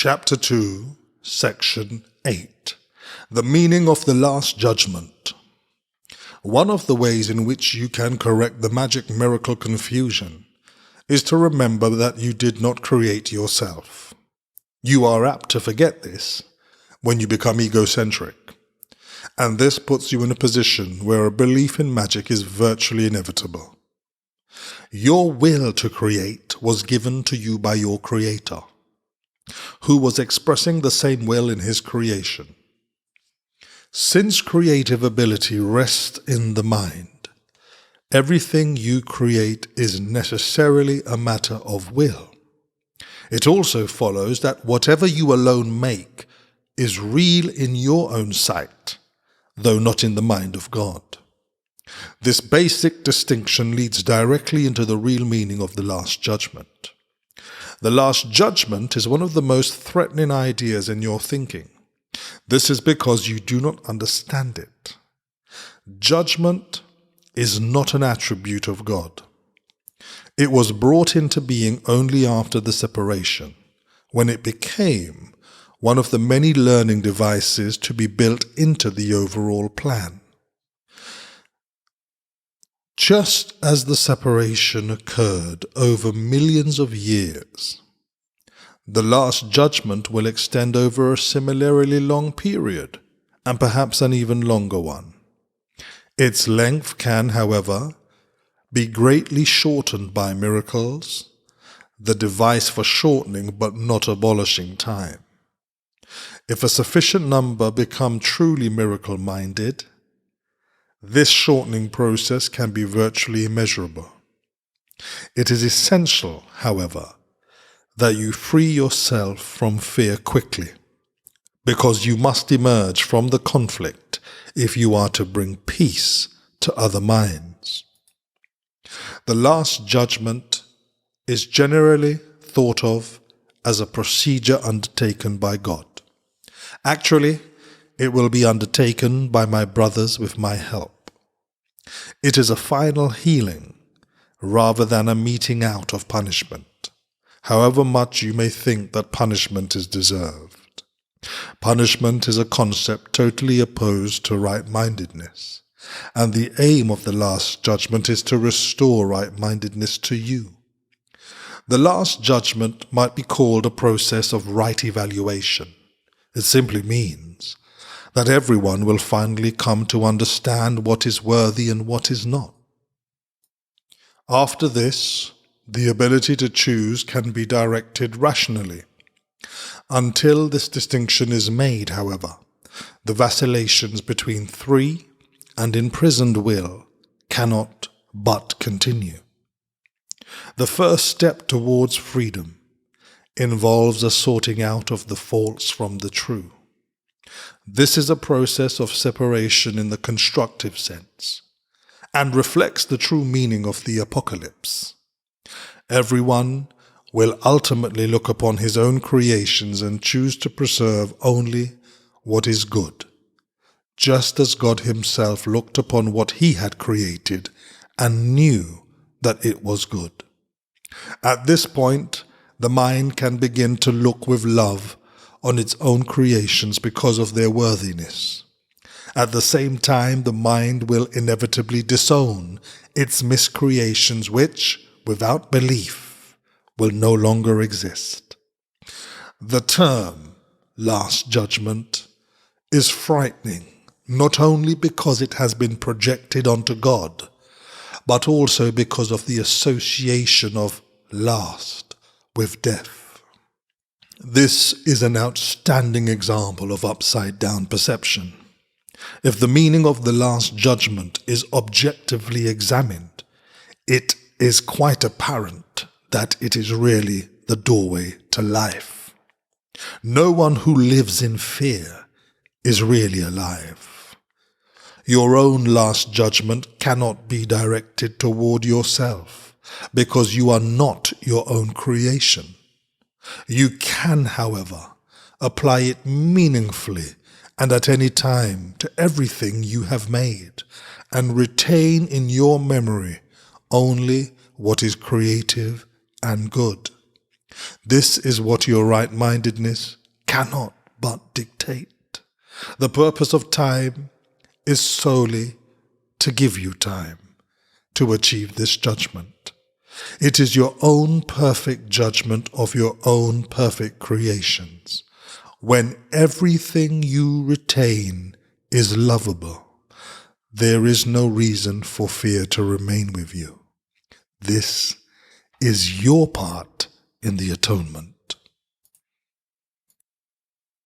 Chapter 2, Section 8. The meaning of the Last Judgment. One of the ways in which you can correct the magic miracle confusion is to remember that you did not create yourself. You are apt to forget this when you become egocentric, and this puts you in a position where a belief in magic is virtually inevitable. Your will to create was given to you by your Creator, who was expressing the same will in his creation. Since creative ability rests in the mind, everything you create is necessarily a matter of will. It also follows that whatever you alone make is real in your own sight, though not in the mind of God. This basic distinction leads directly into the real meaning of the Last Judgment. The Last Judgment is one of the most threatening ideas in your thinking. This is because you do not understand it. Judgment is not an attribute of God. It was brought into being only after the separation, when it became one of the many learning devices to be built into the overall plan. Just as the separation occurred over millions of years, the Last Judgment will extend over a similarly long period, and perhaps an even longer one. Its length can, however, be greatly shortened by miracles, the device for shortening but not abolishing time. If a sufficient number become truly miracle-minded, this shortening process can be virtually immeasurable. It is essential, however, that you free yourself from fear quickly, because you must emerge from the conflict if you are to bring peace to other minds. The Last Judgment is generally thought of as a procedure undertaken by God. Actually, it will be undertaken by my brothers with my help. It is a final healing rather than a meting out of punishment, however much you may think that punishment is deserved. Punishment is a concept totally opposed to right-mindedness, and the aim of the Last Judgment is to restore right-mindedness to you. The Last Judgment might be called a process of right evaluation. It simply means that everyone will finally come to understand what is worthy and what is not. After this, the ability to choose can be directed rationally. Until this distinction is made, however, the vacillations between free and imprisoned will cannot but continue. The first step towards freedom involves a sorting out of the false from the true. This is a process of separation in the constructive sense, and reflects the true meaning of the apocalypse. Everyone will ultimately look upon his own creations and choose to preserve only what is good, just as God himself looked upon what he had created and knew that it was good. At this point, the mind can begin to look with love on its own creations because of their worthiness. At the same time, the mind will inevitably disown its miscreations which, without belief, will no longer exist. The term Last Judgment is frightening, not only because it has been projected onto God, but also because of the association of last with death. This is an outstanding example of upside-down perception. If the meaning of the Last Judgment is objectively examined, it is quite apparent that it is really the doorway to life. No one who lives in fear is really alive. Your own Last Judgment cannot be directed toward yourself, because you are not your own creation. You can, however, apply it meaningfully and at any time to everything you have made, and retain in your memory only what is creative and good. This is what your right-mindedness cannot but dictate. The purpose of time is solely to give you time to achieve this judgment. It is your own perfect judgment of your own perfect creations. When everything you retain is lovable, there is no reason for fear to remain with you. This is your part in the atonement.